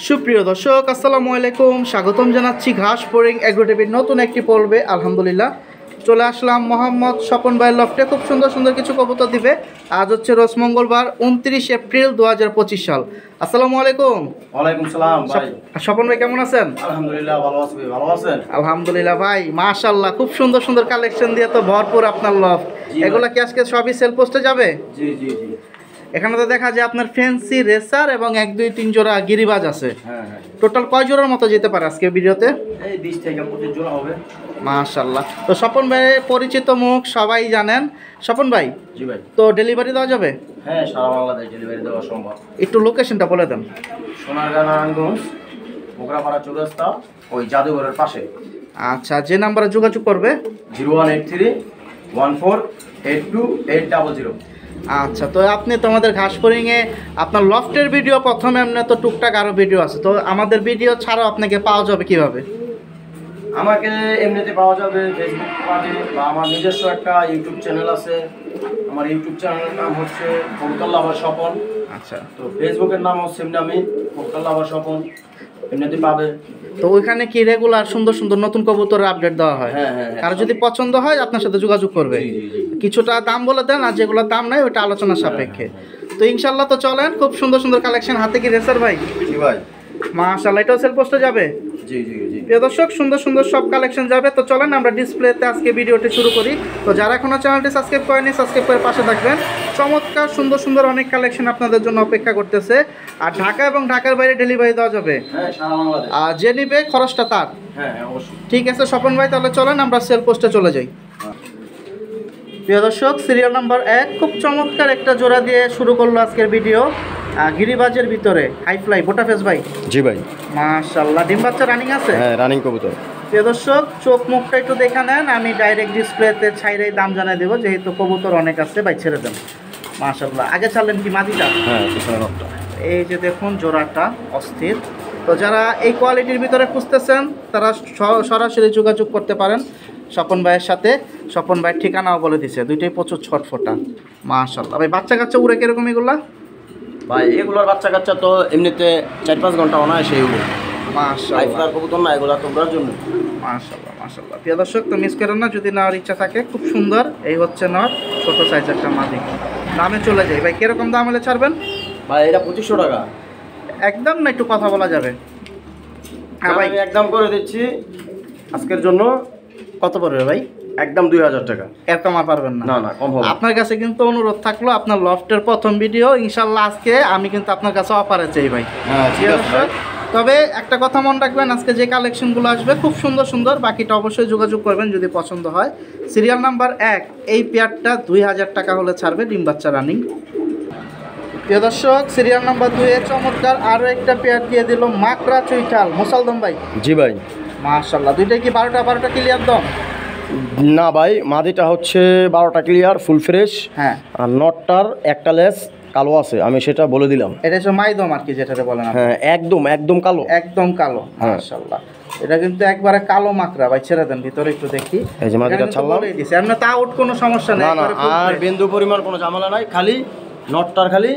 সুপ্রিয় দর্শক আসসালামু আলাইকুম, স্বাগতম জানাচ্ছি ঘাস ফড়িং এগ্রো টিভির নতুন একটি পর্বে। আলহামদুলিল্লাহ চলে আসলাম মোহাম্মদ স্বপন ভাইয়ের লফটে। খুব সুন্দর সুন্দর কিছু কবুতর দিবে। আজ হচ্ছে রোজ মঙ্গলবার 29 এপ্রিল 2025 সাল। আসসালামু আলাইকুম। ওয়ালাইকুম সালাম ভাই। স্বপন ভাই কেমন আছেন? আলহামদুলিল্লাহ ভালো আছি ভাই, ভালো আছেন? আলহামদুলিল্লাহ ভাই, মাশাআল্লাহ খুব সুন্দর সুন্দর কালেকশন দিয়ে তো ভরপুর আপনার লফট। এগুলা কি আজকে সবই সেল পোস্টে যাবে? জি জি জি। এখানে তো দেখা যায় আপনার ফ্যান্সি রেসার এবং 1-2-3 জোড়া গিরিবাজ আছে। হ্যাঁ হ্যাঁ। টোটাল কয় জোড়ার মতো যেতে পারে আজকে ভিডিওতে? এই 20 থেকে 25 জোড়া হবে। মাশাআল্লাহ। তো স্বপন ভাইয়ের পরিচিত মুখ সবাই জানেন। স্বপন ভাই, জি ভাই। তো ডেলিভারি দেওয়া যাবে? হ্যাঁ, সারা বাংলাদেশ ডেলিভারি দেওয়া সম্ভব। একটু লোকেশনটা বলে দেন। সোনারগাঁ, নারায়ণগঞ্জ, মোগরাপাড়া চৌরাস্তা, ওই জাদুঘরের পাশে। আচ্ছা, যে নাম্বারে যোগাযোগ করবে? 0183 1482 800। আচ্ছা, তো আপনি তোমাদের ঘাস ফড়িংয়ে আপনার লফটের ভিডিও প্রথমে, এমনি তো টুকটাক আরও ভিডিও আছে, তো আমাদের ভিডিও ছাড়াও আপনাকে পাওয়া যাবে কিভাবে? আমাকে এমনিতে পাওয়া যাবে ফেসবুক পেজে, বা আমার নিজস্ব একটা ইউটিউব চ্যানেল আছে। আমার ইউটিউব চ্যানেলের নাম হচ্ছে কবুতর লাভার স্বপন। আচ্ছা, তো ফেসবুকের নাম হচ্ছে এমনি কবুতর লাভার স্বপন, এমনিতে পাবে। তো ওইখানে কি রেগুলার সুন্দর সুন্দর নতুন কবুতরের আপডেট দেওয়া হয়? হ্যাঁ হ্যাঁ। কারো যদি পছন্দ হয় আপনার সাথে যোগাযোগ করবে। জি জি জি। কিছুটা দাম বলে দেন, আর যেগুলো দাম নাই ওইটা আলোচনা সাপেক্ষে। তো ইনশাল্লাহ, তো চলেন, খুব সুন্দর সুন্দর কালেকশন। হাতে কি রেসার ভাই? জি ভাই। মাশাআল্লাহ, এটাও সেল পোস্টে যাবে? জি জি জি। প্রিয় দর্শক, সুন্দর সুন্দর সব কালেকশন যাবে। তো চলেন আমরা ডিসপ্লেতে আজকে ভিডিওটি শুরু করি। তো যারা এখনো চ্যানেলটি সাবস্ক্রাইব করেনি, সাবস্ক্রাইব করে পাশে থাকবেন। চমৎকার সুন্দর সুন্দর অনেক কালেকশন আপনাদের জন্য অপেক্ষা করতেছে। আর ঢাকা এবং ঢাকার বাইরে ডেলিভারি দেওয়া যাবে। হ্যাঁ, সারা বাংলাদেশ। আর যে নিবে খরচটা তার। হ্যাঁ হ্যাঁ, অবশ্যই। ঠিক আছে স্বপন ভাই, তাহলে চলেন আমরা সেল পোস্টে চলে যাই। প্রিয় দর্শক, সিরিয়াল নাম্বার 1 খুব চমৎকার একটা জোড়া দিয়ে শুরু করলো আজকের ভিডিও। গিরিবাজের ভিতরে হাই ফ্লাই বোটা ফেস ভাই। জি ভাই। মাশাআল্লাহ, ডিম বাচ্চা রানিং আছে? হ্যাঁ, রানিং কবুতর। প্রিয় দর্শক, চোখ মুখটা একটু দেখা নেন, আমি ডাইরেক্ট ডিসপ্লেতে ছাইরাই দাম জানিয়ে দেবো, যেহেতু কবুতর অনেক আছে। ভাই ছেড়ে দেন। মাশাআল্লাহ, আগে ছাড়লেন কি মাদিটা? হ্যাঁ, পিছনের রথটা। এই যে দেখুন জোড়াটা অস্থির। তো যারা এই কোয়ালিটির ভিতরে খুঁজতেছেন তারা সরাসরি যোগাযোগ করতে পারেন স্বপন ভাইয়ের সাথে। স্বপন ভাইয়ের ঠিকানাও বলে দিছে, দুইটাই প্রচুর ছটফটা। মাশাআল্লাহ ভাই, বাচ্চা কাচ্চা উড়ে কিরকম এগুলা? ভাই, এগুলোর বাচ্চা কাচ্চা তো এমনিতে 4-5 ঘন্টা অনায়াসে উড়ে। মাশাআল্লাহ, লাইফ কবুতর না, এগুলো তো উড়ার জন্য। মাশাআল্লাহ মাশাআল্লাহ। প্রিয় দর্শক, তো মিস করেন না, যদি নেওয়ার ইচ্ছা থাকে। খুব সুন্দর, এই হচ্ছে নর, ছোট সাইজ একটা মাদি। দামে চলে যাই ভাই, কিরকম দাম হলে ছাড়বেন? ভাই, এটা 2500 টাকা একদম না, একটু কথা বলা যাবে? হ্যাঁ ভাই, আমি একদম করে দিচ্ছি আজকের জন্য। কত পড়বে ভাই? একদম 2000 টাকা। এর কম আর পারবেন না? না না, কম হবে। আপনার কাছে কিন্তু অনুরোধ থাকলো, আপনার লফটের প্রথম ভিডিও, ইনশাল্লাহ আজকে আমি কিন্তু আপনার কাছে অফারে চাই ভাই। হ্যাঁ, ঠিক আছে ভাই। তবে একটা কথা মনে রাখবেন, আজকে যে কালেকশনগুলো আসবে খুব সুন্দর সুন্দর, বাকিটা অবশ্যই যোগাযোগ করবেন যদি পছন্দ হয়। সিরিয়াল নাম্বার 1 এই পেয়ারটা 2000 টাকা হলে ছাড়বে, ডিম বাচ্চা রানিং। প্রিয় দর্শক, সিরিয়াল নাম্বার 2 এ চমৎকার আরও একটা পেয়ার দিয়ে দিল মাকড়া চুইঠাল মুসালদম ভাই। জি ভাই। মাশাআল্লাহ, দুইটাই কি 12টা ক্লিয়ার দম? না ভাই, মাদিটা হচ্ছে 12টা ক্লিয়ার ফুল ফ্রেশ। হ্যাঁ। আর নটটার একটা লেস কালো আছে, আমি সেটা বলে দিলাম। এটা হচ্ছে মাইদম আর কি, যেটাতে বলেন আপনি। হ্যাঁ, একদম একদম কালো। একদম কালো। হ্যাঁ। মাশাআল্লাহ, এটা কিন্তু একবারে কালো মাকড়া ভাই। ছেড়ে দেন, ভিতরে একটু দেখি। এই যে মাদিটা ছাড়লাম। এমনি তা আউট কোনো সমস্যা নেই। না না, একবারে full আর fresh। বিন্দু পরিমাণ কোনো ঝামেলা নাই, খালি নটটার খালি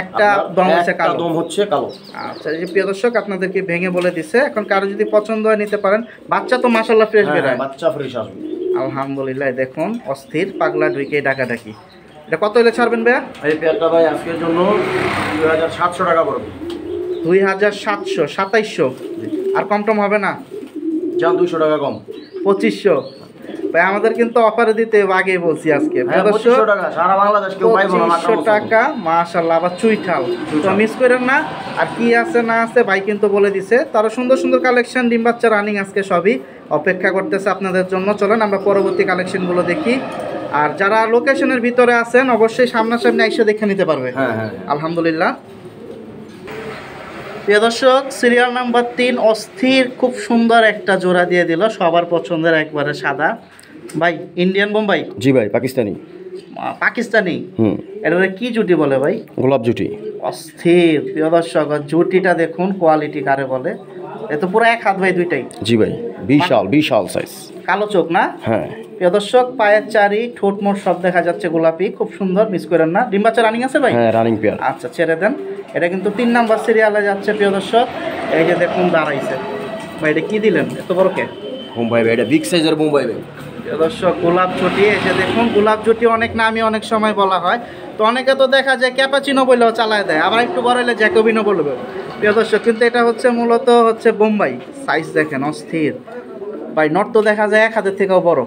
একটা দম হচ্ছে কালো। দম হচ্ছে কালো। আচ্ছা, এই যে প্রিয় দর্শক, আপনাদেরকে ভেঙে বলে দিছে। এখন কারো যদি পছন্দ হয় নিতে পারেন। বাচ্চা তো মাশাআল্লাহ ফ্রেশ বের হয়। বাচ্চা ফ্রেশ আসবে আলহামদুলিল্লাহ, দেখুন অস্থির পাগলা ঢুকে ডাকাডাকি। এটা কত হলে ছাড়বেন ভাইয়া? এই পেয়ারটা ভাই আজকের জন্য 2700 টাকা পড়বে। 2700, 2700 আর কম টম হবে না? যান 200 টাকা কম। 2500 ভাই, আমাদের কিন্তু অফারে দিতে আগে বলছি আজকে। হ্যাঁ, 2500 টাকা সারা বাংলাদেশ কেউ পাইবো না। 2500 টাকা মাশাআল্লাহ, আবার চুইঠাল। তো মিস করেন না। আর কি আছে না আছে ভাই কিন্তু বলে দিছে। তারা সুন্দর সুন্দর কালেকশন, ডিম বাচ্চা রানিং আজকে সবই অপেক্ষা করতেছে আপনাদের জন্য। চলেন আমরা পরবর্তী কালেকশনগুলো দেখি। আর যারা লোকেশনের ভিতরে আছেন অবশ্যই সামনাসামনি এসে দেখে নিতে পারবে। হ্যাঁ হ্যাঁ। আলহামদুলিল্লাহ। প্রিয় দর্শক, সিরিয়াল নাম্বার 3 অস্থির খুব সুন্দর একটা জোড়া দিয়ে দিল, সবার পছন্দের একবারে সাদা ভাই। ইন্ডিয়ান বোম্বাই? জি ভাই, পাকিস্তানি। পাকিস্তানি? হুম। এটা কি জুটি বলে ভাই? গোলাপ জুটি। অস্থির। প্রিয় দর্শক, জুটিটা দেখুন, কোয়ালিটি কারে বলে। এ তো পুরো এক হাত ভাই, দুইটাই। জি ভাই, বিশাল বিশাল সাইজ। কালো চোখ না? হ্যাঁ। প্রিয় দর্শক পায়ের চারি ঠোঁট মোট সব দেখা যাচ্ছে গোলাপি, খুব সুন্দর, মিস করেন না। ডিম বাচ্চা রানিং আছে ভাই? হ্যাঁ রানিং পেয়ার। আচ্ছা ছেড়ে দেন। এটা কিন্তু 3 নাম্বার সিরিয়ালে যাচ্ছে প্রিয় দর্শক। এই যে দেখুন দাঁড়াইছে ভাই, এটা কি দিলেন এত বড় কে? মুম্বাই ভাই, এটা বিগ সাইজের মুম্বাই ভাই। প্রিয় দর্শক গোলাপ জুটি, এই যে দেখুন গোলাপ জুটি অনেক নামই অনেক সময় বলা হয়, তো অনেকে তো দেখা যায় ক্যাপাচিনো বললেও চালায় দেয়, আবার একটু বড় হলে জ্যাকোবিনো বলবে প্রিয় দর্শক, কিন্তু এটা হচ্ছে মূলত হচ্ছে বোম্বাই। সাইজ দেখেন অস্থির ভাই, নট তো দেখা যায় 1 হাতের থেকেও বড়।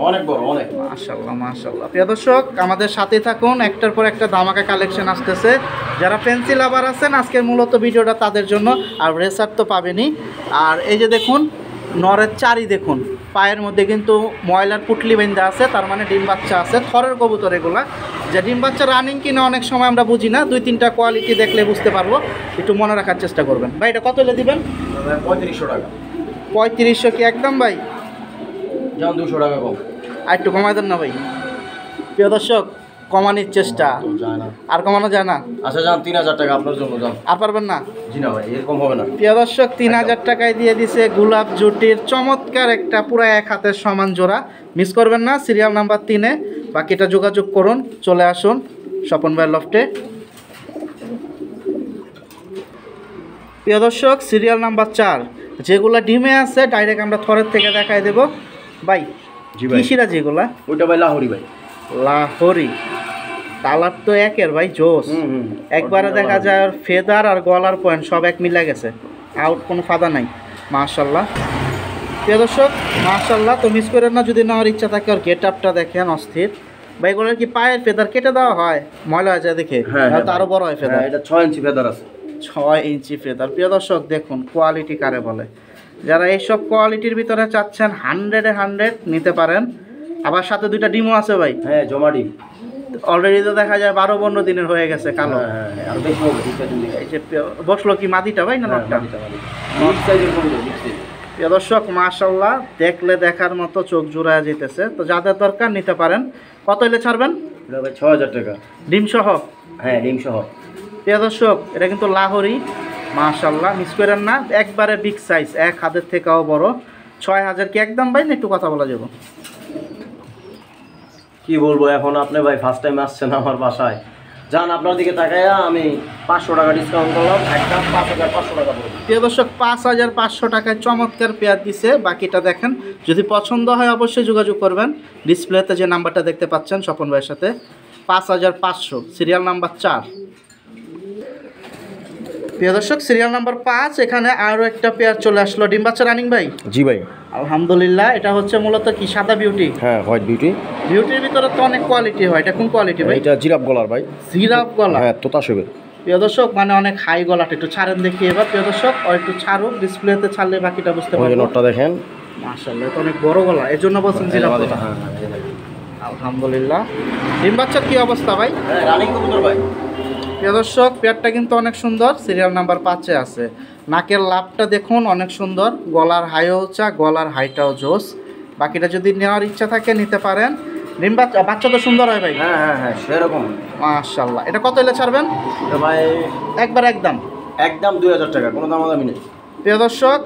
অনেক বড়, অনেক। মাশাআল্লাহ মাশাআল্লাহ। প্রিয় দর্শক আমাদের সাথে থাকুন, একটার পর একটা ধামাকা কালেকশন আসতেছে। যারা ফ্যান্সি লাভার আছেন আজকের মূলত ভিডিওটা তাদের জন্য, আর রেসার তো পাবেনই। আর এই যে দেখুন নরের চারি দেখুন, পায়ের মধ্যে কিন্তু ময়লার পুটলি বেঁধে আছে, তার মানে ডিম বাচ্চা আছে। থরের কবুতর এগুলা, যে ডিম বাচ্চা রানিং কিনা অনেক সময় আমরা বুঝি না, 2-3টা কোয়ালিটি দেখলে বুঝতে পারবো, একটু মনে রাখার চেষ্টা করবেন। ভাই এটা কত হলে দিবেন? 3500 টাকা। 3500 কি একদম ভাই? যান 200 টাকা কম। আর একটু কমাই দেন না ভাই। প্রিয় দর্শক কমানোর চেষ্টা, যায় না, আর কমানো যায় না। আচ্ছা যান 3000 টাকা আপনার জন্য, যান। আর পারবেন না? জি না ভাই, এরকম হবে না। প্রিয় দর্শক 3000 টাকায় দিয়ে দিছে গোলাপ জুটির চমৎকার একটা পুরো 1 হাতের সমান জোড়া। মিস করবেন না, সিরিয়াল নাম্বার 3-এ। বাকিটা যোগাযোগ করুন, চলে আসুন স্বপন ভাইয়ের লফটে। প্রিয় দর্শক সিরিয়াল নাম্বার 4, যেগুলা ডিমে আছে ডাইরেক্ট আমরা থরের থেকে দেখাই দেব ভাই। জি ভাই। কিসিরা যেগুলা? ওইটা ভাই লাহোরি ভাই। লাহোরি কালার তো একের ভাই, জোস। একবারে দেখা যায় আর ফেদার আর গলার পয়েন্ট সব এক মিলে গেছে, আউট কোনো ফাদা নাই। মাশাআল্লাহ প্রিয় দর্শক মাশাআল্লাহ। তো মিস করেন না, যদি নেওয়ার ইচ্ছা থাকে, আর গেট আপটা দেখেন অস্থির ভাই। এগুলোর কি পায়ের ফেদার কেটে দেওয়া হয়? ময়লা হয়ে যায় দেখে, তো আরো বড় হয় ফেদার। এটা 6 ইঞ্চি ফেদার আছে। 6 ইঞ্চি ফেদার। প্রিয় দর্শক দেখুন কোয়ালিটি কারে বলে, যারা এইসব কোয়ালিটির ভিতরে চাচ্ছেন 100-এ 100 নিতে পারেন। আবার সাথে 2টা ডিমও আছে ভাই। হ্যাঁ জমা ডিম অলরেডি তো দেখা যায় 12-15 দিনের হয়ে গেছে কালো। আর বেশি হবে। এই যে বসলো কি মাদিটা ভাই না নটটা? বিগ সাইজের কবুতর, বিগ সাইজ। প্রিয় দর্শক মাশাআল্লাহ দেখলে দেখার মতো চোখ জোড়ায় যেতেছে, তো যাদের দরকার নিতে পারেন। কত হলে ছাড়বেন? এটা ভাই 6000 টাকা। ডিম সহ? হ্যাঁ ডিম সহ। প্রিয় দর্শক এটা কিন্তু লাহোরি, মাশাআল্লাহ মিস করেন না, একবারে বিগ সাইজ, 1 হাতের থেকেও বড়। 6000 কি একদম ভাই না একটু কথা বলা যাবে? কি বলবো এখন, আপনি ভাই ফার্স্ট টাইম আসছেন আমার বাসায়, যান আপনার দিকে তাকাইয়া আমি 500 টাকা ডিসকাউন্ট করলাম, একটা 5500 টাকা পড়বে। প্রিয় দর্শক 5500 টাকায় চমৎকার পেয়ার দিছে। বাকিটা দেখেন, যদি পছন্দ হয় অবশ্যই যোগাযোগ করবেন। ডিসপ্লেতে যে নাম্বারটা দেখতে পাচ্ছেন স্বপন ভাইয়ের সাথে, 5500, সিরিয়াল নাম্বার 4। প্রিয় দর্শক সিরিয়াল নাম্বার 5, এখানে আরও একটা পেয়ার চলে আসলো। ডিম বাচ্চা রানিং ভাই? জি ভাই। আলহামদুলিল্লাহ। এটা হচ্ছে মূলত কি সাদা বিউটি? হ্যাঁ হোয়াইট বিউটি। বিউটির ভিতরে তো অনেক কোয়ালিটি হয়, এটা কোন কোয়ালিটি ভাই? এটা জিরাফ গলার ভাই। জিরাফ গলা? হ্যাঁ তোতা শুবে। প্রিয় দর্শক মানে অনেক হাই গলাটা, একটু ছাড়েন দেখি এবার প্রিয় দর্শক, আর একটু ছাড়ুক, ডিসপ্লেতে ছাড়লে বাকিটা বুঝতে ওই পারবেন। নটটা দেখেন, মাশাআল্লাহ এটা অনেক বড় গলা, এর জন্য বলছেন জিরাফ গলা। আলহামদুলিল্লাহ। ডিম বাচ্চার কি অবস্থা ভাই? হ্যাঁ রানিং কবুতর ভাই। প্রিয় দর্শক পেয়ারটা কিন্তু অনেক সুন্দর, সিরিয়াল নাম্বার 5-এ আছে। নাকের লাভটা দেখুন অনেক সুন্দর, গলার হাইও উঁচা, গলার হাইটাও জোস। বাকিটা যদি নেওয়ার ইচ্ছা থাকে নিতে পারেন। ডিম বাচ্চা বাচ্চা তো সুন্দর হয় ভাই। হ্যাঁ হ্যাঁ হ্যাঁ সেরকম। মাশাআল্লাহ। এটা কত হলে ছাড়বেন? এটা ভাই একবার একদম 2000 টাকা, কোনো দামাদামি নেই। প্রিয় দর্শক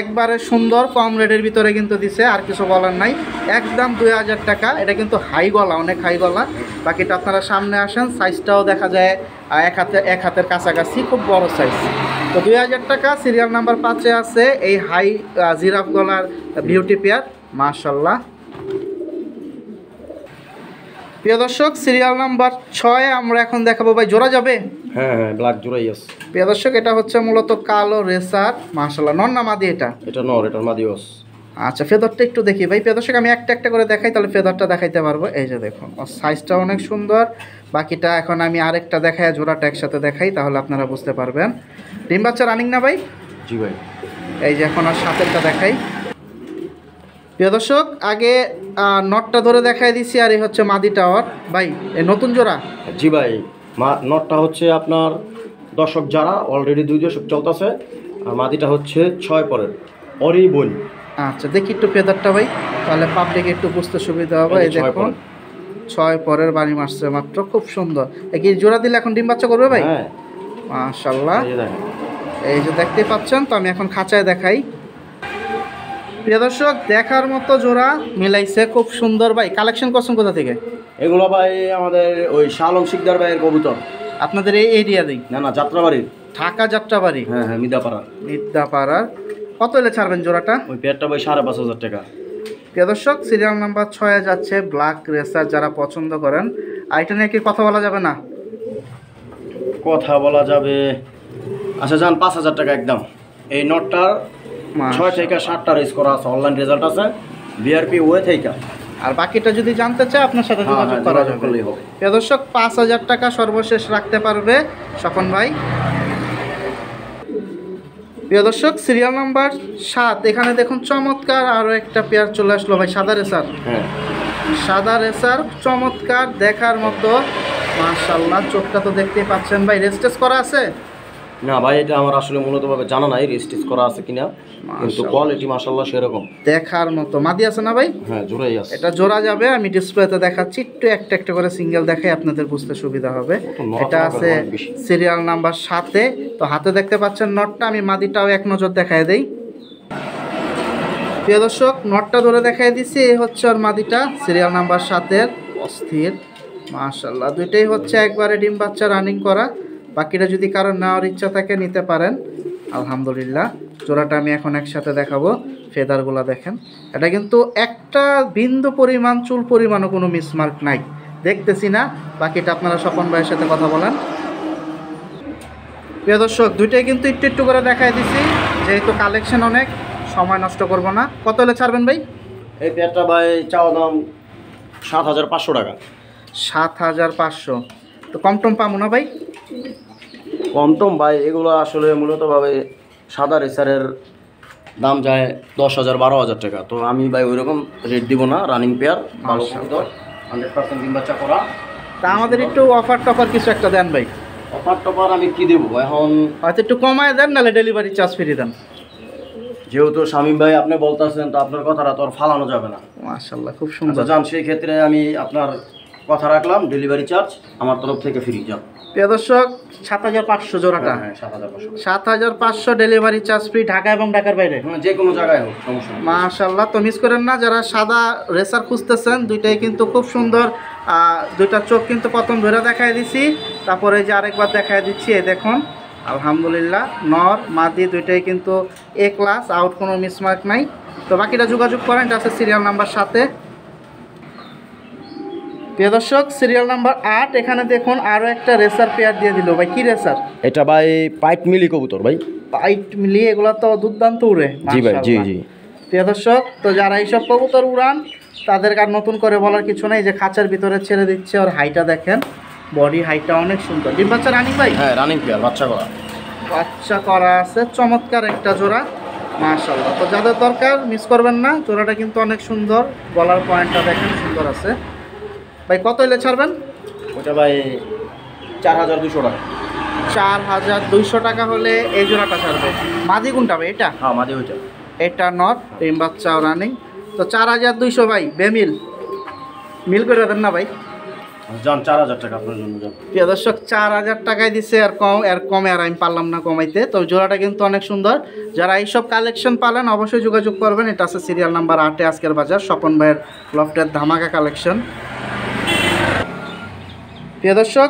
একবারে সুন্দর কম রেটের ভিতরে কিন্তু দিছে, আর কিছু বলার নাই, একদম 2000 টাকা। এটা কিন্তু হাই গলা, অনেক হাই গলা। বাকিটা আপনারা সামনে আসেন, সাইজটাও দেখা যায় এক হাতের কাছাকাছি, খুব বড় সাইজ। তো 2000 টাকা, সিরিয়াল নাম্বার 5-এ আছে এই হাই জিরাফ গলার বিউটি পেয়ার। মাশাআল্লাহ। প্রিয় দর্শক সিরিয়াল নাম্বার 6 আমরা এখন দেখাবো ভাই, জোড়া যাবে? হ্যাঁ হ্যাঁ ব্ল্যাক জোড়াই আছে। প্রিয় দর্শক এটা হচ্ছে মূলত কালো রেসার। মাশাআল্লাহ। নর না মাদি এটা? এটা নর, এটার মাদিওস। আচ্ছা ফেদারটা একটু দেখি ভাই। প্রিয় দর্শক আমি একটা একটা করে দেখাই, তাহলে ফেদারটা দেখাইতে পারবো। এই যে দেখুন ওর সাইজটা অনেক সুন্দর। বাকিটা এখন আমি আরেকটা দেখাই, জোড়াটা একসাথে দেখাই, তাহলে আপনারা বুঝতে পারবেন। ডিম বাচ্চা রানিং না ভাই? জি ভাই। এই যে এখন আর সাথেরটা দেখাই। প্রিয় দর্শক আগে নটটা ধরে দেখাই দিছি, আর এই হচ্ছে মাদি টাওয়ার ভাই, এই নতুন জোড়া? জি ভাই। নটটা হচ্ছে আপনার দর্শক যারা অলরেডি 2 দশক চলতেছে, আর মাদিটা হচ্ছে 6 পরের অরি বোন। আচ্ছা দেখি একটু ফেদারটা ভাই, তাহলে পাবলিক একটু বুঝতে সুবিধা হবে। এই দেখুন 6 পরের বাড়ি মারছে মাত্র, খুব সুন্দর। কি জোড়া দিলে এখন ডিম বাচ্চা করবে ভাই? হ্যাঁ মাশাআল্লাহ। এই যে দেখতে পাচ্ছেন। তো আমি এখন খাঁচায় দেখাই। প্রিয় দর্শক দেখার মতো জোড়া মিলাইছে, খুব সুন্দর। ভাই কালেকশন করছেন কোথা থেকে? এগুলো ভাই আমাদের ওই শালম শিকদার ভাইয়ের কবুতর। আপনাদের এই এরিয়াতেই? না যাত্রাবাড়ির। ঢাকা যাত্রাবাড়ি? হ্যাঁ হ্যাঁ, মিদাপাড়া। মিদ্যাপাড়ার। কত হলে ছাড়বেন জোড়াটা? ওই পেয়ারটা ভাই 5,500 টাকা। প্রিয় দর্শক সিরিয়াল নাম্বার 6 যাচ্ছে ব্ল্যাক রেসার, যারা পছন্দ করেন। আর এটা নিয়ে কি কথা বলা যাবে না? কথা বলা যাবে। আচ্ছা যান 5,000 টাকা একদম। এই নটটার 6 থেকে 7টা রেস করা আছে, অনলাইন রেজাল্ট আছে, বিআরপি ওয়ে থেকে। আর বাকিটা যদি জানতে চায় আপনার সাথে যোগাযোগ করা যাবে। প্রিয় দর্শক 5,000 টাকা সর্বশেষ রাখতে পারবে স্বপন ভাই। প্রিয় দর্শক সিরিয়াল নাম্বার 7, এখানে দেখুন চমৎকার আরও একটা পেয়ার চলে আসলো ভাই, সাদা রেসার। হ্যাঁ সাদা রেসার চমৎকার দেখার মতো, মাশাআল্লাহ। চোখটা তো দেখতেই পাচ্ছেন ভাই, রেস্টেস করা আছে? না ভাই, এটা আমার আসলে মূলতভাবে জানা নাই রেজিস্ট্রেস করা আছে কিনা, কিন্তু কোয়ালিটি মাশাআল্লাহ সেরকম দেখার মতো। মাদি আছে না ভাই? হ্যাঁ জোড়াই আছে। এটা জোড়া যাবে, আমি ডিসপ্লেতে দেখাচ্ছি, একটু একটা একটা করে সিঙ্গেল দেখাই, আপনাদের বুঝতে সুবিধা হবে। এটা আছে সিরিয়াল নাম্বার 7-এ, তো হাতে দেখতে পাচ্ছেন নটটা। আমি মাদিটাও এক নজর দেখাই দেই। প্রিয় দর্শক নটটা ধরে দেখাই দিচ্ছি, এই হচ্ছে ওর মাদিটা, সিরিয়াল নাম্বার 7-এর। অস্থির মাশাআল্লাহ, দুইটাই হচ্ছে একবারে ডিম বাচ্চা রানিং করা। বাকিটা যদি কারো নেওয়ার ইচ্ছা থাকে নিতে পারেন। আলহামদুলিল্লাহ জোড়াটা আমি এখন একসাথে দেখাবো। ফেদারগুলো দেখেন, এটা কিন্তু একটা বিন্দু পরিমাণ চুল পরিমাণও কোনো মিসমার্ক নাই, দেখতেছি না। বাকিটা আপনারা স্বপন ভাইয়ের সাথে কথা বলেন। প্রিয় দর্শক দুইটাই কিন্তু একটু একটু করে দেখাই দিছি, যেহেতু কালেকশন অনেক, সময় নষ্ট করব না। কত হলে ছাড়বেন ভাই? এই পেয়ারটা ভাই চাওয়া দাম 7,500 টাকা। 7,500? তো কম টম পাবো না ভাই? কম টম ভাই, এগুলো আসলে মূলতভাবে সাদা রেসারের দাম যায় 10,000-12,000 টাকা। তো আমি ভাই ওইরকম রেট দিব না। রানিং পেয়ার, ভালো কবুতর, 100% ডিম বাচ্চা করা। তা আমাদের একটু অফার টফার কিছু একটা দেন ভাই। অফার টফার আমি কি দেবো এখন? হয়তো একটু কমায় দেন, নাহলে ডেলিভারি চার্জ ফ্রি দেন। যেহেতু শামীম ভাই আপনি বলতেছেন, তো আপনার কথাটা তো আর ফালানো যাবে না। মাশাআল্লাহ খুব সুন্দর। যান, সেই ক্ষেত্রে আমি আপনার কথা রাখলাম, ডেলিভারি চার্জ আমার তরফ থেকে ফ্রি। যান প্রিয় দর্শক 7,500 জোড়াটা? হ্যাঁ 7,500। 7,500 ডেলিভারি চার্জ ফ্রি, ঢাকা এবং ঢাকার বাইরে? হ্যাঁ, যে কোনো জায়গায় হোক, সমস্যা নেই। মাশাআল্লাহ, তো মিস করেন না যারা সাদা রেসার খুঁজতেছেন। দুইটাই কিন্তু খুব সুন্দর, দুইটা চোখ কিন্তু প্রথম ধরে দেখাই দিছি, তারপরে যে আরেকবার দেখাই দিচ্ছি। এই দেখুন আলহামদুলিল্লাহ নর মাদি দুইটাই কিন্তু এ ক্লাস, আউট কোনো মিসমার্ক নাই। তো বাকিটা যোগাযোগ করেন, এটা আছে সিরিয়াল নাম্বার 7-এ। প্রিয় দর্শক সিরিয়াল নাম্বার 8, এখানে দেখুন আরও একটা রেসার পেয়ার দিয়ে দিল ভাই। কি রেসার? এটা ভাই পাইট মিলি কবুতর ভাই। পাইট মিলি, এগুলো তো দুর্দান্ত উড়ে। জি ভাই, জি জি। প্রিয় দর্শক তো যারা এইসব কবুতর উড়ান তাদের আর নতুন করে বলার কিছু নেই, যে খাঁচার ভিতরে ছেড়ে দিচ্ছে। ওর হাইটা দেখেন, বডি হাইটা অনেক সুন্দর। ডিম বাচ্চা রানিং ভাই? হ্যাঁ রানিং পেয়ার, বাচ্চা করা। বাচ্চা করা আছে, চমৎকার একটা জোড়া মাশাআল্লাহ। তো যাদের দরকার মিস করবেন না, জোড়াটা কিন্তু অনেক সুন্দর। গলার পয়েন্টটা দেখেন সুন্দর আছে। ভাই কত হলে ছাড়বেন? ওটা ভাই 4,200 টাকা। 4,200 টাকা হলে এই জোড়াটা ছাড়বে। মাদি কোনটা ভাই? এটা? হ্যাঁ মাদি ওইটা। এটা নট, ডিম বাচ্চাও রানিং। তো 4,200 ভাই, বেমিল মিল করে দেন না ভাই? যান 4,000 টাকা আপনার জন্য। যান প্রিয় দর্শক 4,000 টাকায় দিচ্ছে, আর কমে আর আমি পারলাম না কমাইতে। তো জোড়াটা কিন্তু অনেক সুন্দর। যারা এইসব কালেকশন পালেন অবশ্যই যোগাযোগ করবেন। এটা আছে সিরিয়াল নাম্বার 8-এ আজকের বাজার, স্বপন ভাইয়ের লফটের ধামাকা কালেকশন। প্রিয় দর্শক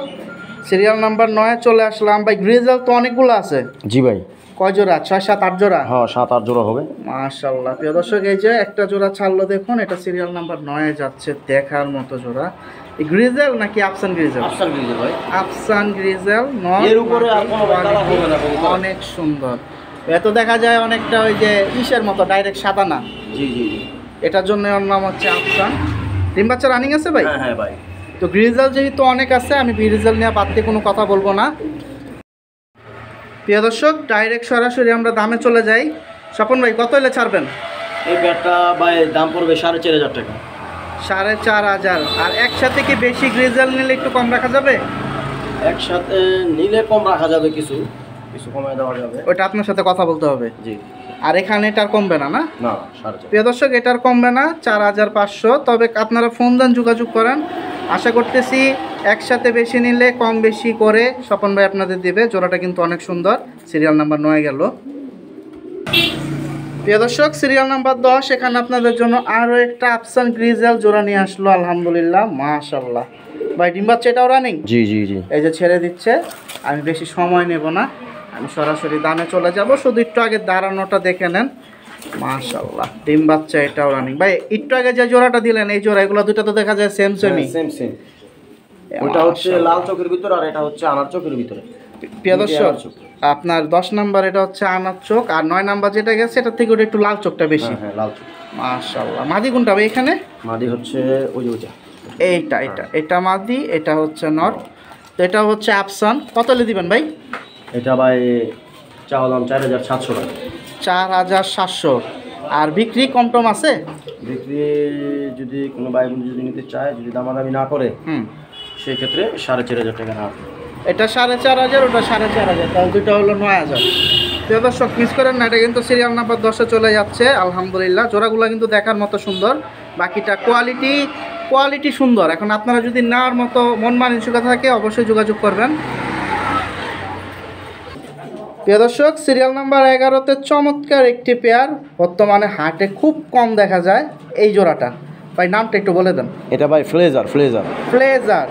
সিরিয়াল নাম্বার 9-এ চলে আসলাম ভাই। গ্রিজেল তো অনেকগুলো আছে। জি ভাই। কয় জোড়া? 6, 7, 8 জোড়া? হ্যাঁ 7-8 জোড়া হবে। মাশাআল্লাহ। প্রিয় দর্শক এই যে একটা জোড়া ছাড়লো দেখুন, এটা সিরিয়াল নাম্বার 9-এ যাচ্ছে, দেখার মতো জোড়া। গ্রিজেল নাকি আফসান গ্রিজেল? আফসান গ্রিজেল ভাই। আফসান গ্রিজেল এর উপরে আর কোনো কালার হবে না কবুতর। অনেক সুন্দর। এত দেখা যায় অনেকটা ওই যে ইসের মতো, ডাইরেক্ট সাদা না। জি জি জি। এটার জন্য ওর নাম হচ্ছে আফসান। ডিম বাচ্চা রানিং আছে ভাই? হ্যাঁ হ্যাঁ ভাই। তো গ্রিজেল যেহেতু অনেক আছে, আমি গ্রিজেল নিয়ে বাদ দিয়ে কোনো কথা বলবো না। প্রিয় দর্শক ডাইরেক্ট সরাসরি আমরা দামে চলে যাই। স্বপন ভাই কত হলে ছাড়বেন? এই ব্যাটটা ভাই দাম পড়বে 4,500 টাকা। 4,500? আর একসাথে কি বেশি গ্রিজেল নিলে একটু কম রাখা যাবে? একসাথে নিলে কম রাখা যাবে, কিছু কমায় দেওয়া যাবে। ওইটা আপনার সাথে কথা বলতে হবে। জি। আর এখানে এটার কমবে না? না না 4,500। প্রিয় দর্শক এটার কমবে না, 4,500। তবে আপনারা ফোন দেন, যোগাযোগ করেন। আশা করতেছি একসাথে বেশি নিলে কম বেশি করে স্বপন ভাই আপনাদের দেবে। জোড়াটা কিন্তু অনেক সুন্দর। সিরিয়াল নাম্বার 9 গেল। প্রিয় দর্শক, সিরিয়াল নাম্বার 10 এখানে আপনাদের জন্য আরও একটা আফসান গ্রিজেল জোড়া নিয়ে আসলো। আলহামদুলিল্লাহ, মাশাল্লাহ ভাই। ডিম বাচ্চা এটাও রানিং? জি জি জি। এই যে ছেড়ে দিচ্ছে, আমি বেশি সময় নেব না, আমি সরাসরি দামে চলে যাব। শুধু একটু আগে দাঁড়ানোটা দেখে নেন। মাশাল্লাহ, ডিম বাচ্চা এটাও রানিং। ভাই একটু আগে যে জোড়াটা দিলেন, এই জোড়া, এগুলো দুটো তো দেখা যায় সেম সেমই। Same same. ওটা হচ্ছে লাল চোখের ভিতরে আর এটা হচ্ছে আনার চোখের ভিতরে। প্রিয় দর্শক, আপনার 10 নাম্বার এটা হচ্ছে আনার চোখ, আর 9 নাম্বার যেটা গেছে এটা থেকে ওটা একটু লাল চোখটা বেশি। হ্যাঁ লাল চোখ। মাশাল্লাহ। মাদি কোনটা ভাই এখানে? মাদি হচ্ছে ওই যে ওইটা। এটা মাদি, এটা হচ্ছে নর। তো এটা হচ্ছে আফসান। কত হলে দিবেন ভাই? এটা ভাই চাওয়া দাম 4700 টাকা। 4700। আর বিক্রি কম টম আছে? বিক্রি যদি কোনো ভাই বোন যদি নিতে চায়, যদি দামাদামি না করে, সেই ক্ষেত্রে 4500 টাকা না। এটা 4500, ওটা 4500, তাহলে দুটো হলো 9000। প্রিয় দর্শক, মিস করেন না, এটা কিন্তু সিরিয়াল নাম্বার 10-এ চলে যাচ্ছে। আলহামদুলিল্লাহ, জোড়াগুলো কিন্তু দেখার মতো সুন্দর, বাকিটা কোয়ালিটি সুন্দর। এখন আপনারা যদি নেওয়ার মতো মন মানসিকতা থাকে অবশ্যই যোগাযোগ করবেন। প্রিয় দর্শক, সিরিয়াল নাম্বার 11-তে চমৎকার একটি পেয়ার, বর্তমানে হাটে খুব কম দেখা যায় এই জোড়াটা। ভাই নামটা একটু বলে দেন। এটা ভাই ফ্লেজার।